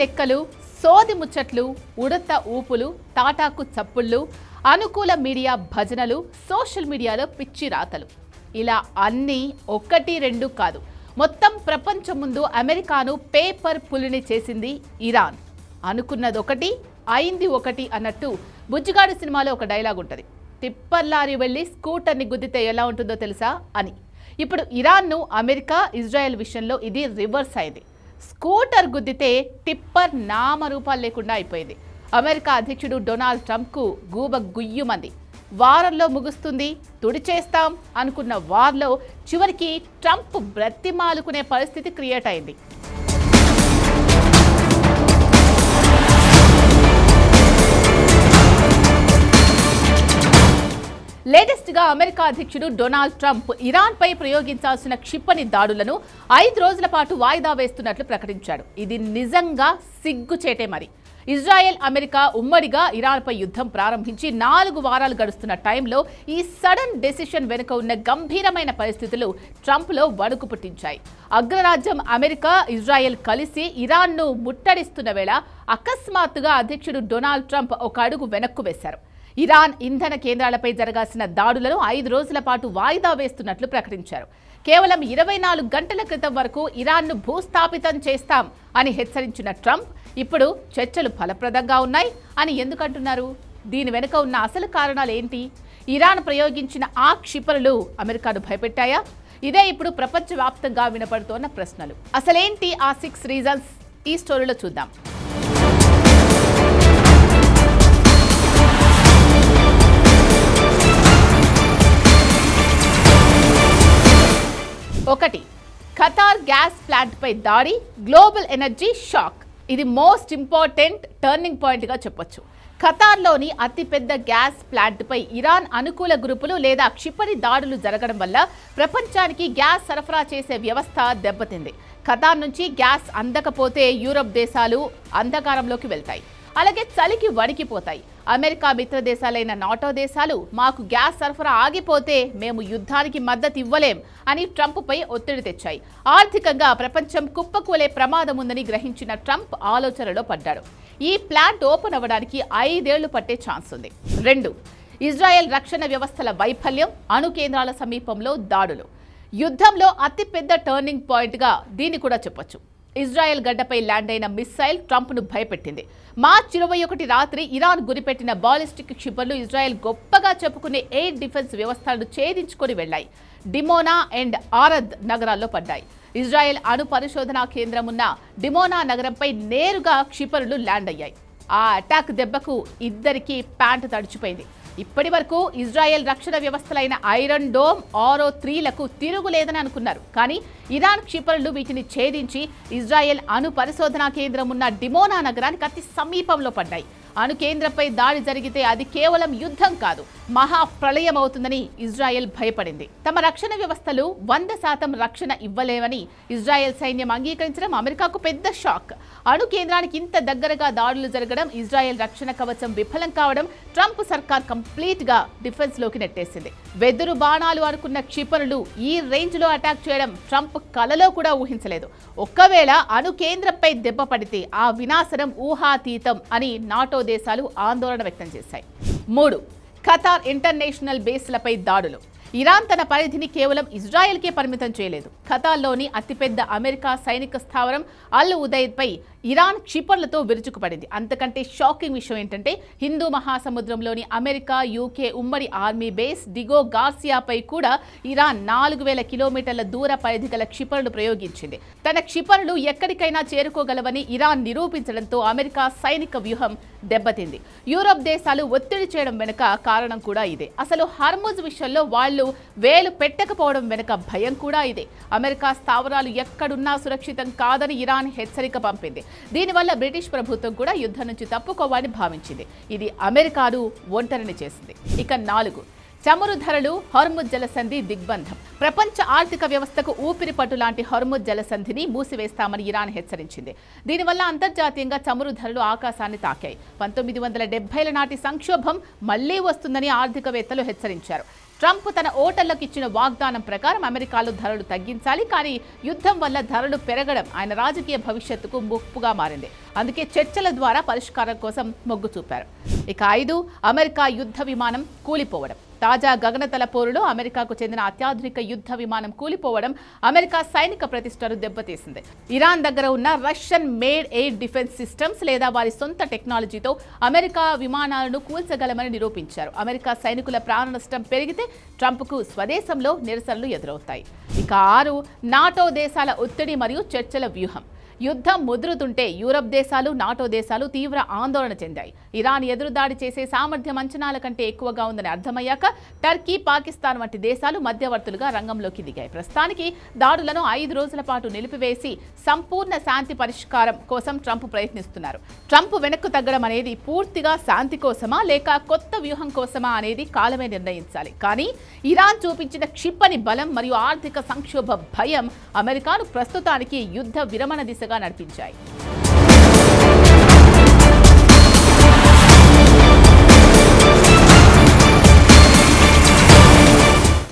లెక్కలు, సోది ముచ్చట్లు, ఉడత ఊపులు, తాటాకు చప్పుళ్ళు, అనుకూల మీడియా భజనలు, సోషల్ మీడియాలో పిచ్చి రాతలు, ఇలా అన్నీ ఒకటి రెండు కాదు, మొత్తం ప్రపంచం ముందు అమెరికాను పేపర్ పులిని చేసింది ఇరాన్. అనుకున్నది ఒకటి, అయింది ఒకటి అన్నట్టు బుజ్జిగాడు సినిమాలో ఒక డైలాగ్ ఉంటుంది, టిప్పర్ లారీ వెళ్ళి స్కూటర్ని గుద్దితే ఎలా ఉంటుందో తెలుసా అని. ఇప్పుడు ఇరాన్ను అమెరికా, ఇజ్రాయెల్ విషయంలో ఇది రివర్స్ అయింది. స్కూటర్ గుద్దితే టిప్పర్ నామరూపాలు లేకుండా అయిపోయింది. అమెరికా అధ్యక్షుడు డొనాల్డ్ ట్రంప్కు గూబ గుయ్యుమంది. వారంలో ముగుస్తుంది, తుడిచేస్తాం అనుకున్న వార్లో చివరికి ట్రంప్ బ్రతిమాలుకునే పరిస్థితి క్రియేట్ అయింది. లేటెస్ట్గా అమెరికా అధ్యక్షుడు డొనాల్డ్ ట్రంప్ ఇరాన్పై ప్రయోగించాల్సిన క్షిపణి దాడులను 5 రోజుల పాటు వాయిదా వేస్తున్నట్లు ప్రకటించాడు. ఇది నిజంగా సిగ్గుచేటే మరి. ఇజ్రాయెల్, అమెరికా ఉమ్మడిగా ఇరాన్పై యుద్ధం ప్రారంభించి 4 వారాలు గడుస్తున్న టైంలో ఈ సడన్ డెసిషన్ వెనుక ఉన్న గంభీరమైన పరిస్థితులు ట్రంప్లో వణుకు పుట్టించాయి. అగ్రరాజ్యం అమెరికా, ఇజ్రాయెల్ కలిసి ఇరాన్ను ముట్టడిస్తున్న వేళ అకస్మాత్తుగా అధ్యక్షుడు డొనాల్డ్ ట్రంప్ ఒక అడుగు వెనక్కు వేశారు. ఇరాన్ ఇంధన కేంద్రాలపై జరగాల్సిన దాడులను 5 రోజుల పాటు వాయిదా వేస్తున్నట్లు ప్రకటించారు. కేవలం 24 గంటల క్రితం వరకు ఇరాన్ను భూస్థాపితం చేస్తాం అని హెచ్చరించిన ట్రంప్ ఇప్పుడు చర్చలు ఫలప్రదంగా ఉన్నాయి అని ఎందుకంటున్నారు? దీని వెనుక ఉన్న అసలు కారణాలు ఏంటి? ఇరాన్ ప్రయోగించిన ఆ క్షిపణులు అమెరికాను భయపెట్టాయా? ఇదే ఇప్పుడు ప్రపంచవ్యాప్తంగా వినపడుతోన్న ప్రశ్నలు. అసలేంటి ఆ 6 రీజన్స్? ఈ స్టోరీలో చూద్దాం. 1. ఖతార్ గ్యాస్ ప్లాంట్పై దాడి, గ్లోబల్ ఎనర్జీ షాక్. ఇది మోస్ట్ ఇంపార్టెంట్ టర్నింగ్ పాయింట్గా చెప్పొచ్చు. ఖతార్లోని అతిపెద్ద గ్యాస్ ప్లాంట్పై ఇరాన్ అనుకూల గ్రూపులు లేదా క్షిపణి దాడులు జరగడం వల్ల ప్రపంచానికి గ్యాస్ సరఫరా చేసే వ్యవస్థ దెబ్బతింది. ఖతార్ నుంచి గ్యాస్ అందకపోతే యూరప్ దేశాలు అంధకారంలోకి వెళ్తాయి, అలాగే చలికి వణికిపోతాయి. అమెరికా మిత్ర దేశాలైన నాటో దేశాలు మాకు గ్యాస్ సరఫరా ఆగిపోతే మేము యుద్ధానికి మద్దతు ఇవ్వలేం అని ట్రంప్పై ఒత్తిడి తెచ్చాయి. ఆర్థికంగా ప్రపంచం కుప్పకూలే ప్రమాదం ఉందని గ్రహించిన ట్రంప్ ఆలోచనలో పడ్డాడు. ఈ ప్లాంట్ ఓపెన్ అవ్వడానికి 5 ఏళ్లు పట్టే ఛాన్స్ ఉంది. 2. ఇజ్రాయెల్ రక్షణ వ్యవస్థల వైఫల్యం, అణు కేంద్రాల సమీపంలో దాడులు. యుద్ధంలో అతిపెద్ద టర్నింగ్ పాయింట్గా దీన్ని కూడా చెప్పొచ్చు. ఇజ్రాయెల్ గడ్డపై ల్యాండ్ అయిన మిస్సైల్ ట్రంప్ను భయపెట్టింది. మార్చి 21 రాత్రి ఇరాన్ గురిపెట్టిన బాలిస్టిక్ క్షిపణులు ఇజ్రాయెల్ గొప్పగా చెప్పుకునే ఎయిర్ డిఫెన్స్ వ్యవస్థలను ఛేదించుకొని వెళ్లాయి. డిమోనా అండ్ ఆరద్ నగరాల్లో పడ్డాయి. ఇజ్రాయెల్ అణు పరిశోధనా కేంద్రం ఉన్న డిమోనా నగరంపై నేరుగా క్షిపణులు ల్యాండ్ అయ్యాయి. ఆ అటాక్ దెబ్బకు ఇద్దరికీ ప్యాంటు తడిచిపోయింది. ఇప్పటి వరకు ఇజ్రాయెల్ రక్షణ వ్యవస్థలైన ఐరన్ డోమ్, ఆరో 3లకు తిరుగులేదని అనుకున్నారు. కానీ ఇరాన్ క్షిపణులు వీటిని ఛేదించి ఇజ్రాయెల్ అణు పరిశోధనా కేంద్రం ఉన్న డిమోనా నగరానికి అతి సమీపంలో పడ్డాయి. అణు కేంద్రంపై దాడి జరిగితే అది కేవలం యుద్ధం కాదు, మహా ప్రళయం అవుతుందని ఇజ్రాయెల్ భయపడింది. తమ రక్షణ వ్యవస్థలు 100% రక్షణ ఇవ్వలేవని ఇజ్రాయెల్ సైన్యం అంగీకరించడం అమెరికాకు పెద్ద షాక్. అణు కేంద్రానికి ఇంత దగ్గరగా దాడులు జరగడం, ఇజ్రాయెల్ రక్షణ కవచం విఫలం కావడం ట్రంప్ సర్కార్ కంప్లీట్ గా డిఫెన్స్ లోకి నెట్టేసింది. వెదురు బాణాలు అనుకున్న క్షిపణులు ఈ రేంజ్ లో అటాక్ చేయడం ట్రంప్ కలలో కూడా ఊహించలేదు. ఒకవేళ అణు కేంద్రంపై దెబ్బ పడితే ఆ వినాశనం ఊహాతీతం అని నాటో దేశాలు ఆందోళన వ్యక్తం చేశాయి. 3. ఖతార్ ఇంటర్నేషనల్ బేస్లపై దాడులు. ఇరాన్ తన పరిధిని కేవలం ఇజ్రాయెల్కే పరిమితం చేయలేదు. ఖతార్లోని అతిపెద్ద అమెరికా సైనిక స్థావరం అల్ ఉదైద్పై ఇరాన్ క్షిపణులతో విరుచుకుపడింది. అంతకంటే షాకింగ్ విషయం ఏంటంటే హిందూ మహాసముద్రంలోని అమెరికా, యూకే ఉమ్మడి ఆర్మీ బేస్ డిగో గార్సియాపై కూడా ఇరాన్ 4000 కిలోమీటర్ల దూర పరిధి గల క్షిపణులు ప్రయోగించింది. తన క్షిపణులు ఎక్కడికైనా చేరుకోగలవని ఇరాన్ నిరూపించడంతో అమెరికా సైనిక వ్యూహం దెబ్బతింది. యూరప్ దేశాలు ఒత్తిడి చేయడం వెనుక కారణం కూడా ఇదే. అసలు హర్ముజ్ విషయంలో వాళ్ళు వేలు పెట్టకపోవడం వెనుక భయం కూడా ఇదే. అమెరికా స్థావరాలు ఎక్కడున్నా సురక్షితం కాదని ఇరాన్ హెచ్చరిక పంపింది. దీనివల్ల బ్రిటిష్ ప్రభుత్వం కూడా యుద్ధం నుంచి తప్పుకోవాలని భావించింది. ఇది అమెరికాను ఒంటరిని చేసింది. ఇక 4. చమురు ధరలు, హర్ముజ్ జలసంధి దిగ్బంధం. ప్రపంచ ఆర్థిక వ్యవస్థకు ఊపిరిపట్టు లాంటి హర్ముజ్ జలసంధిని మూసివేస్తామని ఇరాన్ హెచ్చరించింది. దీనివల్ల అంతర్జాతీయంగా చమురు ధరలు ఆకాశాన్ని తాకాయి. 1970ల నాటి సంక్షోభం మళ్లీ వస్తుందని ఆర్థికవేత్తలు హెచ్చరించారు. ట్రంప్ తన ఓటర్లకు ఇచ్చిన వాగ్దానం ప్రకారం అమెరికాలో ధరలు తగ్గించాలి, కానీ యుద్ధం వల్ల ధరలు పెరగడం ఆయన రాజకీయ భవిష్యత్తుకు ముప్పుగా మారింది. అందుకే చర్చల ద్వారా పరిష్కారం కోసం మొగ్గు చూపారు. ఇక 5, అమెరికా యుద్ధ విమానం కూలిపోవడం. తాజా గగనతల పోరులో అమెరికాకు చెందిన అత్యాధునిక యుద్ధ విమానం కూలిపోవడం అమెరికా సైనిక ప్రతిష్టను దెబ్బతీసింది. ఇరాన్ దగ్గర ఉన్న Russian made air defence systems లేదా వారి సొంత టెక్నాలజీతో అమెరికా విమానాలను కూల్చగలమని నిరూపించారు. అమెరికా సైనికుల ప్రాణ నష్టం పెరిగితే ట్రంప్కు స్వదేశంలో నిరసనలు ఎదురవుతాయి. ఇక 6, నాటో దేశాల ఒత్తిడి మరియు చర్చల వ్యూహం. యుద్ధం ముదురుతుంటే యూరప్ దేశాలు, నాటో దేశాలు తీవ్ర ఆందోళన చెందాయి. ఇరాన్ ఎదురుదాడి చేసే సామర్థ్యం అంచనాల కంటే ఎక్కువగా ఉందని అర్థమయ్యాక టర్కీ, పాకిస్తాన్ వంటి దేశాలు మధ్యవర్తులుగా రంగంలోకి దిగాయి. ప్రస్తుతానికి దాడులను 5 రోజుల పాటు నిలిపివేసి సంపూర్ణ శాంతి పరిష్కారం కోసం ట్రంప్ ప్రయత్నిస్తున్నారు. ట్రంప్ వెనక్కు తగ్గడం అనేది పూర్తిగా శాంతి కోసమా లేక కొత్త వ్యూహం కోసమా అనేది కాలమే నిర్ణయించాలి. కానీ ఇరాన్ చూపించిన క్షిపణి బలం మరియు ఆర్థిక సంక్షోభ భయం అమెరికాను ప్రస్తుతానికి యుద్ధ విరమణ దిశగా నడిపించాయి.